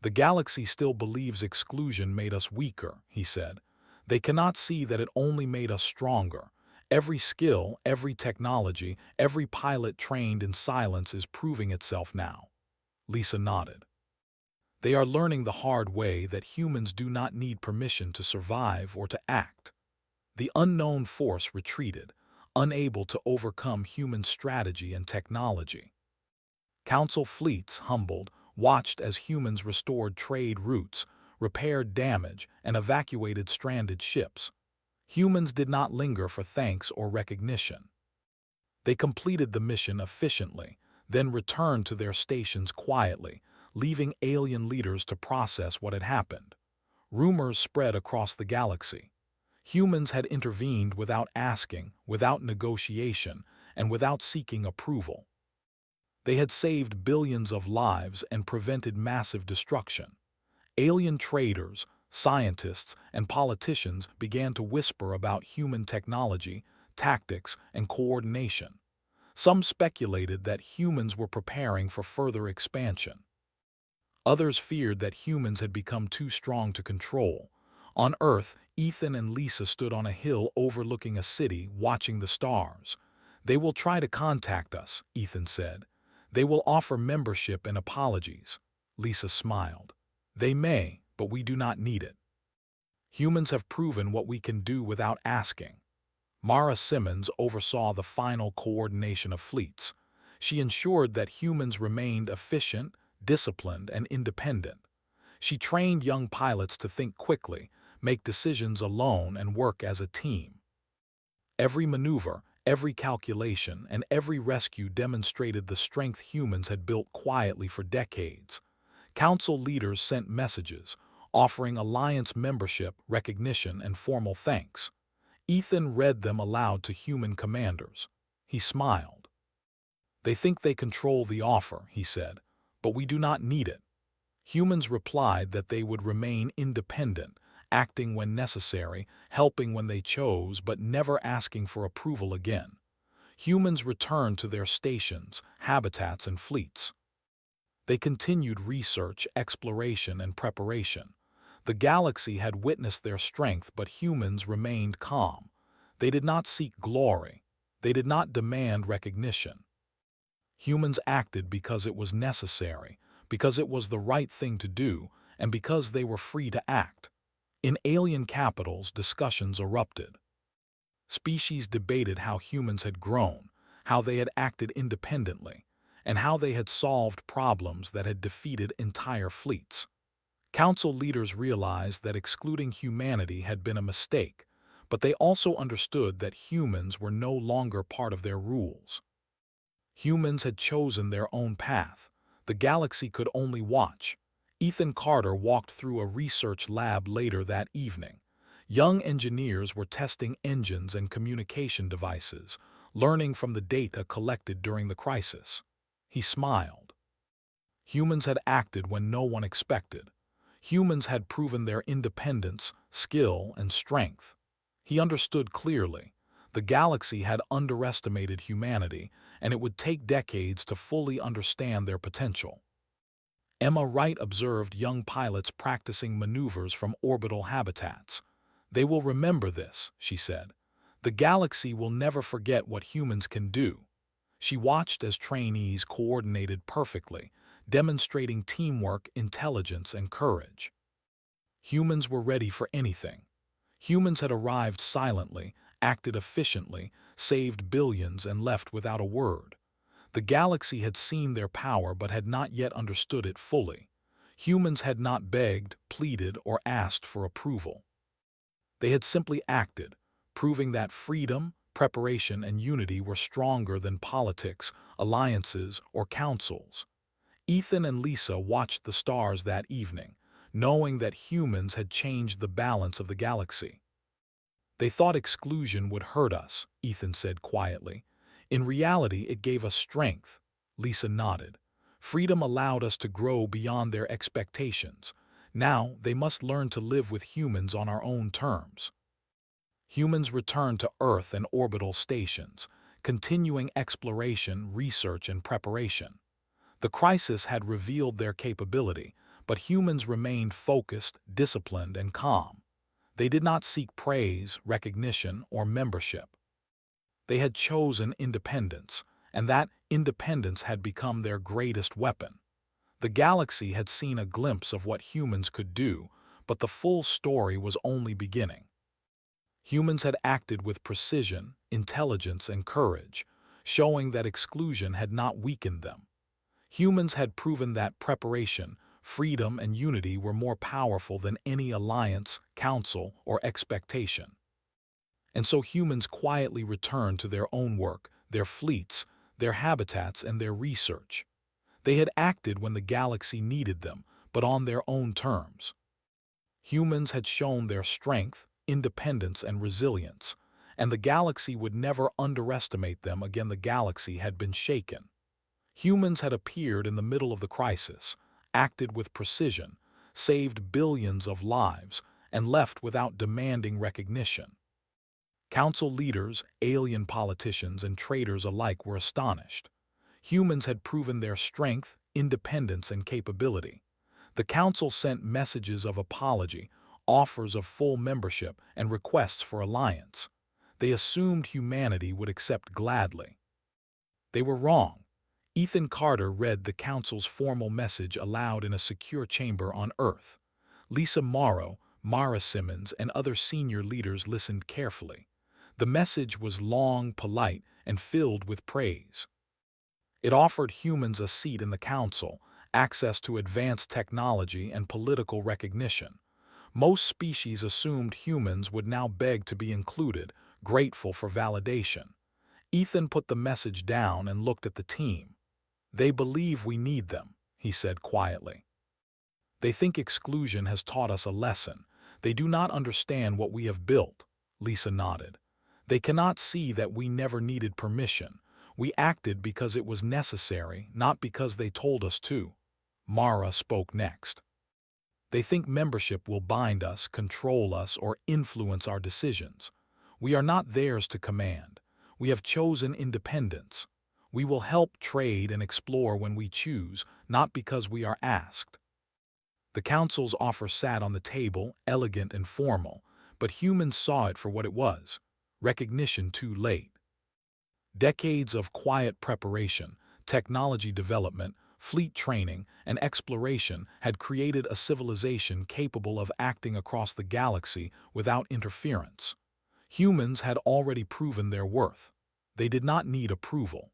"The galaxy still believes exclusion made us weaker," he said. "They cannot see that it only made us stronger. Every skill, every technology, every pilot trained in silence is proving itself now." Lisa nodded. "They are learning the hard way that humans do not need permission to survive or to act." The unknown force retreated, unable to overcome human strategy and technology. Council fleets, humbled, watched as humans restored trade routes, repaired damage, and evacuated stranded ships. Humans did not linger for thanks or recognition. They completed the mission efficiently, then returned to their stations quietly, leaving alien leaders to process what had happened. Rumors spread across the galaxy. Humans had intervened without asking, without negotiation, and without seeking approval. They had saved billions of lives and prevented massive destruction. Alien traders, scientists, and politicians began to whisper about human technology, tactics, and coordination. Some speculated that humans were preparing for further expansion. Others feared that humans had become too strong to control. On Earth, Ethan and Lisa stood on a hill overlooking a city, watching the stars. "They will try to contact us," Ethan said. "They will offer membership and apologies." Lisa smiled. "They may, but we do not need it. Humans have proven what we can do without asking." Mara Simmons oversaw the final coordination of fleets. She ensured that humans remained efficient, disciplined, and independent. She trained young pilots to think quickly, make decisions alone, and work as a team. Every maneuver, every calculation, and every rescue demonstrated the strength humans had built quietly for decades. Council leaders sent messages, offering alliance membership, recognition, and formal thanks. Ethan read them aloud to human commanders. He smiled. "They think they control the offer," he said, "but we do not need it." Humans replied that they would remain independent, acting when necessary, helping when they chose, but never asking for approval again. Humans returned to their stations, habitats, and fleets. They continued research, exploration, and preparation. The galaxy had witnessed their strength, but humans remained calm. They did not seek glory. They did not demand recognition. Humans acted because it was necessary, because it was the right thing to do, and because they were free to act. In alien capitals, discussions erupted. Species debated how humans had grown, how they had acted independently, and how they had solved problems that had defeated entire fleets. Council leaders realized that excluding humanity had been a mistake, but they also understood that humans were no longer part of their rules. Humans had chosen their own path. The galaxy could only watch. Ethan Carter walked through a research lab later that evening. Young engineers were testing engines and communication devices, learning from the data collected during the crisis. He smiled. Humans had acted when no one expected. Humans had proven their independence, skill, and strength. He understood clearly. The galaxy had underestimated humanity, and it would take decades to fully understand their potential. Emma Wright observed young pilots practicing maneuvers from orbital habitats. "They will remember this," she said. "The galaxy will never forget what humans can do." She watched as trainees coordinated perfectly, demonstrating teamwork, intelligence, and courage. Humans were ready for anything. Humans had arrived silently, acted efficiently, saved billions, and left without a word. The galaxy had seen their power but had not yet understood it fully. Humans had not begged, pleaded, or asked for approval. They had simply acted, proving that freedom, preparation, and unity were stronger than politics, alliances, or councils. Ethan and Lisa watched the stars that evening, knowing that humans had changed the balance of the galaxy. They thought exclusion would hurt us, Ethan said quietly. In reality, it gave us strength. Lisa nodded. Freedom allowed us to grow beyond their expectations. Now, they must learn to live with humans on our own terms. Humans returned to Earth and orbital stations, continuing exploration, research, and preparation. The crisis had revealed their capability, but humans remained focused, disciplined, and calm. They did not seek praise, recognition, or membership. They had chosen independence, and that independence had become their greatest weapon. The galaxy had seen a glimpse of what humans could do, but the full story was only beginning. Humans had acted with precision, intelligence, and courage, showing that exclusion had not weakened them. Humans had proven that preparation, freedom, and unity were more powerful than any alliance, council, or expectation. And so humans quietly returned to their own work, their fleets, their habitats, and their research. They had acted when the galaxy needed them, but on their own terms. Humans had shown their strength, independence, and resilience, and the galaxy would never underestimate them again. The galaxy had been shaken. Humans had appeared in the middle of the crisis, acted with precision, saved billions of lives, and left without demanding recognition. Council leaders, alien politicians, and traitors alike were astonished. Humans had proven their strength, independence, and capability. The council sent messages of apology, offers of full membership, and requests for alliance. They assumed humanity would accept gladly. They were wrong. Ethan Carter read the council's formal message aloud in a secure chamber on Earth. Lisa Morrow, Mara Simmons, and other senior leaders listened carefully. The message was long, polite, and filled with praise. It offered humans a seat in the council, access to advanced technology, and political recognition. Most species assumed humans would now beg to be included, grateful for validation. Ethan put the message down and looked at the team. "They believe we need them," he said quietly. "They think exclusion has taught us a lesson. They do not understand what we have built." Lisa nodded. "They cannot see that we never needed permission. We acted because it was necessary, not because they told us to." Mara spoke next. "They think membership will bind us, control us, or influence our decisions. We are not theirs to command. We have chosen independence. We will help, trade, and explore when we choose, not because we are asked." The council's offer sat on the table, elegant and formal, but humans saw it for what it was: recognition too late. Decades of quiet preparation, technology development, fleet training, and exploration had created a civilization capable of acting across the galaxy without interference. Humans had already proven their worth. They did not need approval.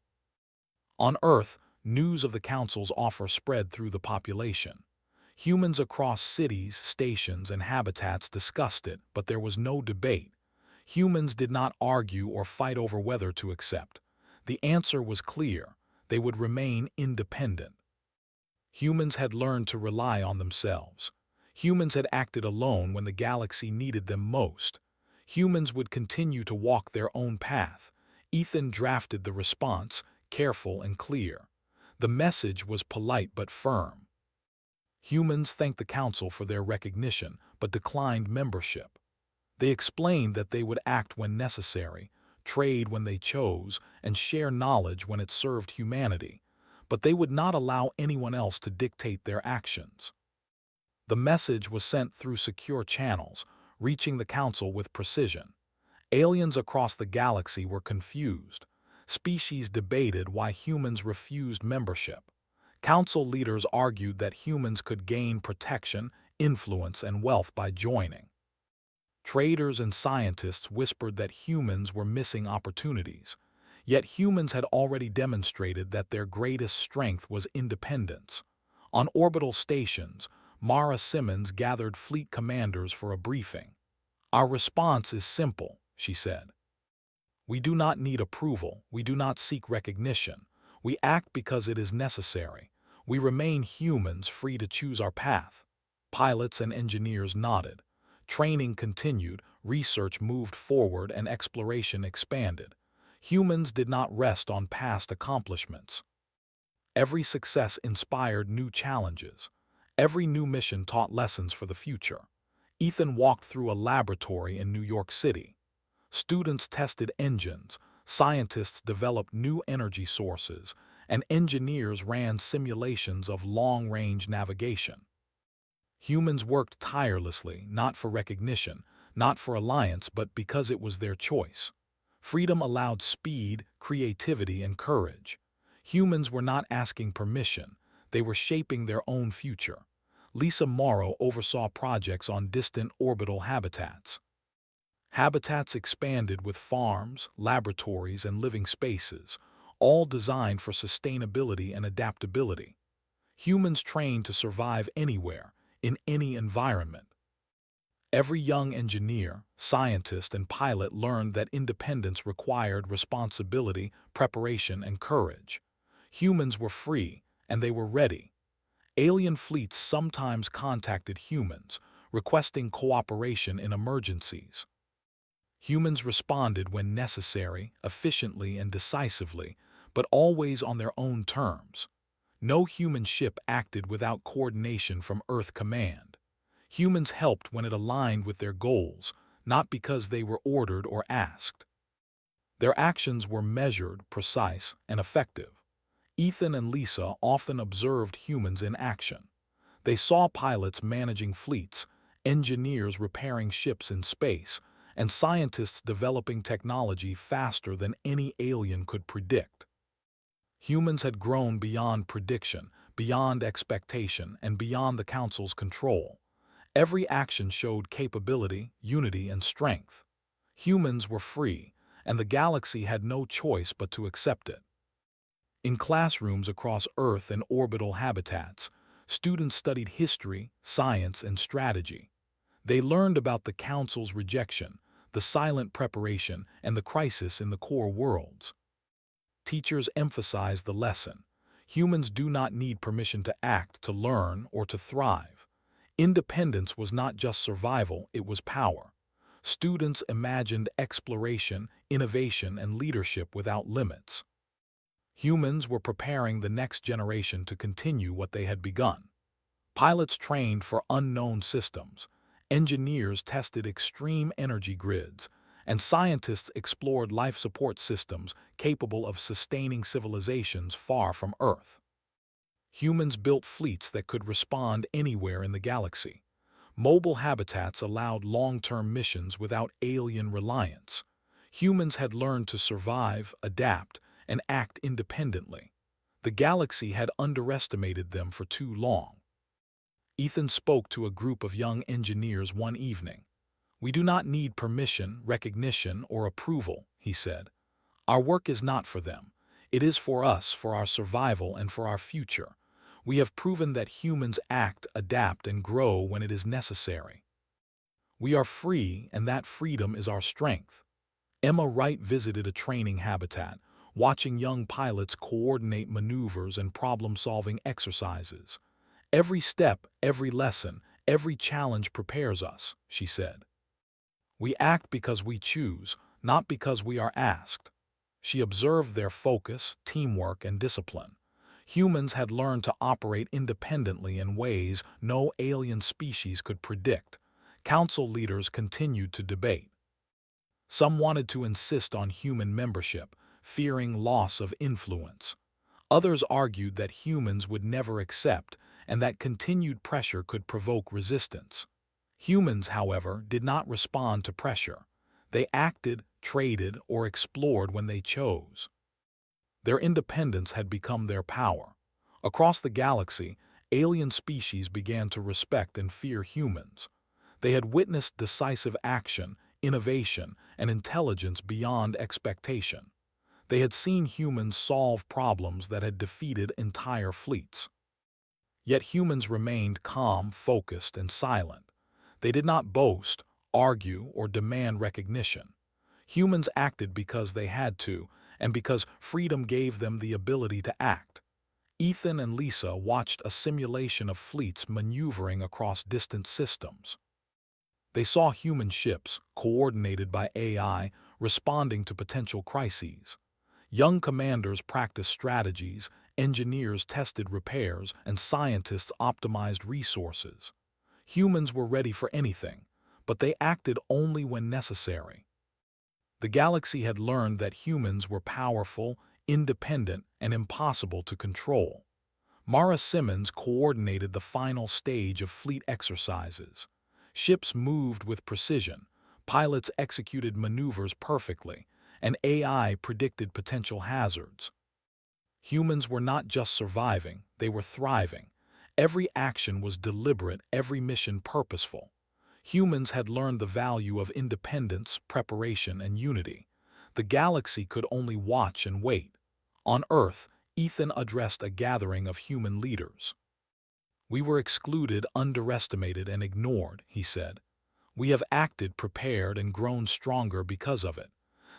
On Earth, news of the Council's offer spread through the population. Humans across cities, stations, and habitats discussed it, but there was no debate. Humans did not argue or fight over whether to accept. The answer was clear: they would remain independent. Humans had learned to rely on themselves. Humans had acted alone when the galaxy needed them most. Humans would continue to walk their own path. Ethan drafted the response, careful and clear. The message was polite but firm. Humans thanked the Council for their recognition, but declined membership. They explained that they would act when necessary, trade when they chose, and share knowledge when it served humanity, but they would not allow anyone else to dictate their actions. The message was sent through secure channels, reaching the Council with precision. Aliens across the galaxy were confused. Species debated why humans refused membership. Council leaders argued that humans could gain protection, influence, and wealth by joining. Traders and scientists whispered that humans were missing opportunities. Yet humans had already demonstrated that their greatest strength was independence. On orbital stations, Mara Simmons gathered fleet commanders for a briefing. "Our response is simple," she said. "We do not need approval, we do not seek recognition. We act because it is necessary. We remain humans free to choose our path." Pilots and engineers nodded. Training continued, research moved forward, and exploration expanded. Humans did not rest on past accomplishments. Every success inspired new challenges. Every new mission taught lessons for the future. Ethan walked through a laboratory in New York City. Students tested engines, scientists developed new energy sources, and engineers ran simulations of long-range navigation. Humans worked tirelessly, not for recognition, not for alliance, but because it was their choice. Freedom allowed speed, creativity, and courage. Humans were not asking permission, they were shaping their own future. Lisa Morrow oversaw projects on distant orbital habitats. Habitats expanded with farms, laboratories, and living spaces, all designed for sustainability and adaptability. Humans trained to survive anywhere, in any environment. Every young engineer, scientist, and pilot learned that independence required responsibility, preparation, and courage. Humans were free, and they were ready. Alien fleets sometimes contacted humans, requesting cooperation in emergencies. Humans responded when necessary, efficiently and decisively, but always on their own terms. No human ship acted without coordination from Earth Command. Humans helped when it aligned with their goals, not because they were ordered or asked. Their actions were measured, precise, and effective. Ethan and Lisa often observed humans in action. They saw pilots managing fleets, engineers repairing ships in space, and scientists developing technology faster than any alien could predict. Humans had grown beyond prediction, beyond expectation, and beyond the Council's control. Every action showed capability, unity, and strength. Humans were free, and the galaxy had no choice but to accept it. In classrooms across Earth and orbital habitats, students studied history, science, and strategy. They learned about the Council's rejection, the silent preparation, and the crisis in the core worlds. Teachers emphasized the lesson. Humans do not need permission to act, to learn, or to thrive. Independence was not just survival, it was power. Students imagined exploration, innovation, and leadership without limits. Humans were preparing the next generation to continue what they had begun. Pilots trained for unknown systems. Engineers tested extreme energy grids, and scientists explored life support systems capable of sustaining civilizations far from Earth. Humans built fleets that could respond anywhere in the galaxy. Mobile habitats allowed long-term missions without alien reliance. Humans had learned to survive, adapt, and act independently. The galaxy had underestimated them for too long. Ethan spoke to a group of young engineers one evening. "We do not need permission, recognition, or approval," he said. "Our work is not for them. It is for us, for our survival, and for our future. We have proven that humans act, adapt, and grow when it is necessary. We are free, and that freedom is our strength." Emma Wright visited a training habitat, watching young pilots coordinate maneuvers and problem-solving exercises. "Every step, every lesson, every challenge prepares us," she said. "We act because we choose, not because we are asked." She observed their focus, teamwork, and discipline. Humans had learned to operate independently in ways no alien species could predict. Council leaders continued to debate. Some wanted to insist on human membership, fearing loss of influence. Others argued that humans would never accept, and that continued pressure could provoke resistance. Humans, however, did not respond to pressure. They acted, traded, or explored when they chose. Their independence had become their power. Across the galaxy, alien species began to respect and fear humans. They had witnessed decisive action, innovation, and intelligence beyond expectation. They had seen humans solve problems that had defeated entire fleets. Yet humans remained calm, focused, and silent. They did not boast, argue, or demand recognition. Humans acted because they had to, and because freedom gave them the ability to act. Ethan and Lisa watched a simulation of fleets maneuvering across distant systems. They saw human ships, coordinated by AI, responding to potential crises. Young commanders practiced strategies, engineers tested repairs, and scientists optimized resources. Humans were ready for anything, but they acted only when necessary. The galaxy had learned that humans were powerful, independent, and impossible to control. Mara Simmons coordinated the final stage of fleet exercises. Ships moved with precision, pilots executed maneuvers perfectly, and AI predicted potential hazards. Humans were not just surviving, they were thriving. Every action was deliberate, every mission purposeful. Humans had learned the value of independence, preparation, and unity. The galaxy could only watch and wait. On Earth, Ethan addressed a gathering of human leaders. "We were excluded, underestimated, and ignored," he said. "We have acted, prepared, and grown stronger because of it.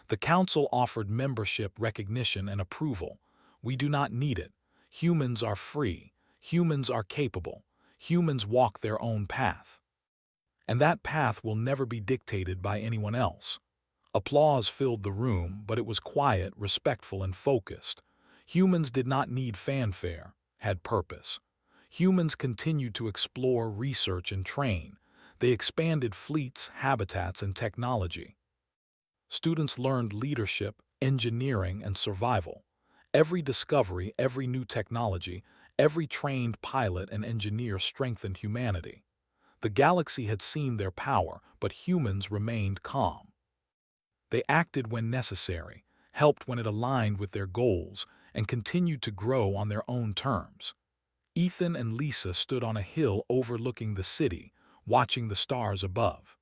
The Council offered membership, recognition, and approval. We do not need it. Humans are free. Humans are capable. Humans walk their own path. And that path will never be dictated by anyone else." Applause filled the room, but it was quiet, respectful, and focused. Humans did not need fanfare, had purpose. Humans continued to explore, research, and train. They expanded fleets, habitats, and technology. Students learned leadership, engineering, and survival. Every discovery, every new technology, every trained pilot and engineer strengthened humanity. The galaxy had seen their power, but humans remained calm. They acted when necessary, helped when it aligned with their goals, and continued to grow on their own terms. Ethan and Lisa stood on a hill overlooking the city, watching the stars above.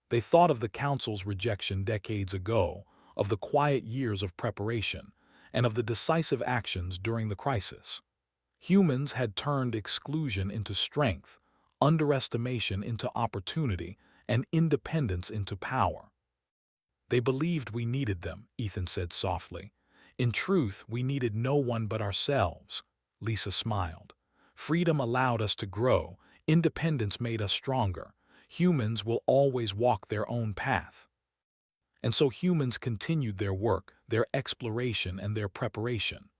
They thought of the Council's rejection decades ago, of the quiet years of preparation, and of the decisive actions during the crisis. Humans had turned exclusion into strength, underestimation into opportunity, and independence into power. "They believed we needed them," Ethan said softly. "In truth, we needed no one but ourselves." Lisa smiled. "Freedom allowed us to grow. Independence made us stronger. Humans will always walk their own path." And so humans continued their work, their exploration, and their preparation.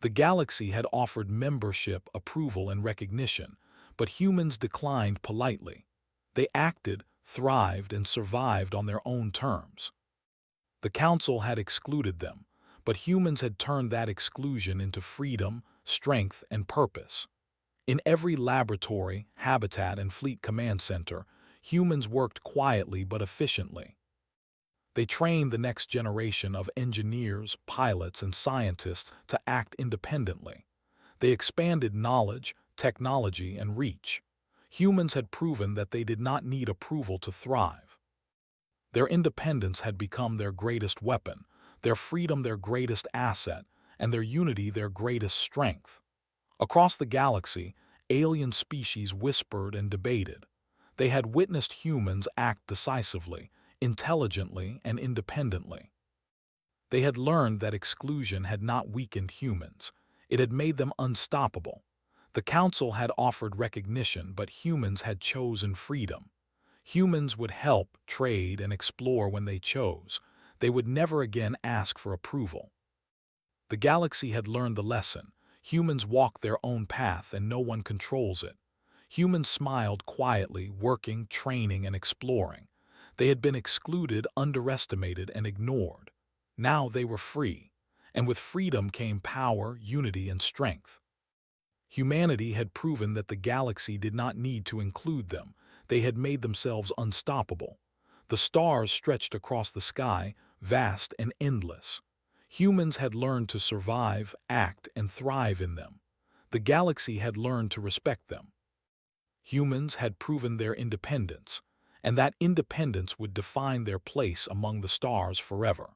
The galaxy had offered membership, approval, and recognition, but humans declined politely. They acted, thrived, and survived on their own terms. The Council had excluded them, but humans had turned that exclusion into freedom, strength, and purpose. In every laboratory, habitat, and fleet command center, humans worked quietly but efficiently. They trained the next generation of engineers, pilots, and scientists to act independently. They expanded knowledge, technology, and reach. Humans had proven that they did not need approval to thrive. Their independence had become their greatest weapon, their freedom their greatest asset, and their unity their greatest strength. Across the galaxy, alien species whispered and debated. They had witnessed humans act decisively, intelligently, and independently. They had learned that exclusion had not weakened humans. It had made them unstoppable. The Council had offered recognition, but humans had chosen freedom. Humans would help, trade, and explore when they chose. They would never again ask for approval. The galaxy had learned the lesson. Humans walk their own path and no one controls it. Humans smiled quietly, working, training, and exploring. They had been excluded, underestimated, and ignored. Now they were free, and with freedom came power, unity, and strength. Humanity had proven that the galaxy did not need to include them. They had made themselves unstoppable. The stars stretched across the sky, vast and endless. Humans had learned to survive, act, and thrive in them. The galaxy had learned to respect them. Humans had proven their independence. and that independence would define their place among the stars forever.